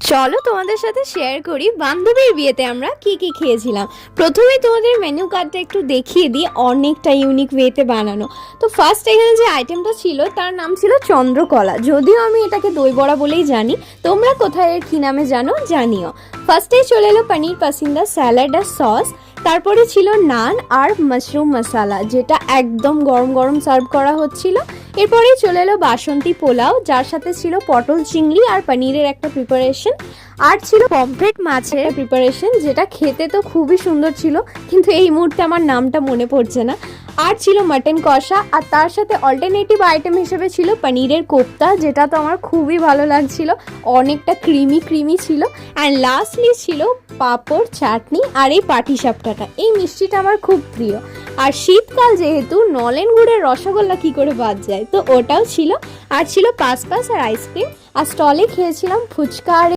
চলো তোমাদের সাথে শেয়ার করি বান্ধবীর বিয়েতে আমরা কি কি খেয়েছিলাম। প্রথমেই তোমাদের মেনু কার্ডটা একটু দেখিয়ে দিই, অনেকটা ইউনিক ওয়েতে বানানো। তো ফার্স্ট এখানে যে আইটেমটা ছিল তার নাম ছিল চন্দ্রকলা, যদিও আমি এটাকে দই বড়া বলেই জানি, তোমরা কোথায় এর কী নামে জানো জানিও। ফার্স্টেই চলে এলো পনির পাসিন্দা স্যালাড আর সস, তারপরে ছিল নান আর মাশরুম মশালা, যেটা একদম গরম গরম সার্ভ করা হচ্ছিল। এরপরেই চলে এলো বাসন্তী পোলাও, যার সাথে ছিল পটল চিংড়ি আর পনিরের একটা প্রিপারেশন, আর ছিল পমফ্রেট মাছের প্রিপারেশন, যেটা খেতে তো খুবই সুন্দর ছিল, কিন্তু এই মুহূর্তে আমার নামটা মনে পড়ছে না। আর ছিল মাটন কষা, আর তার সাথে অল্টারনেটিভ আইটেম হিসেবে ছিল পনিরের কোপ্তা, যেটা তো আমার খুবই ভালো লাগছিল, অনেকটা ক্রিমি ক্রিমি ছিল। অ্যান্ড লাস্টলি ছিল পাঁপড়, চাটনি আর এই পাটিসাপটাটা, এই মিষ্টিটা আমার খুব প্রিয়। আর শীতকাল যেহেতু, নলেন গুড়ের রসগোল্লা কি করে বাদ যায়, তো ওটাও ছিল। আর ছিল পাসপাস আর আইসক্রিম। আর স্টলে খেয়েছিলাম ফুচকা আর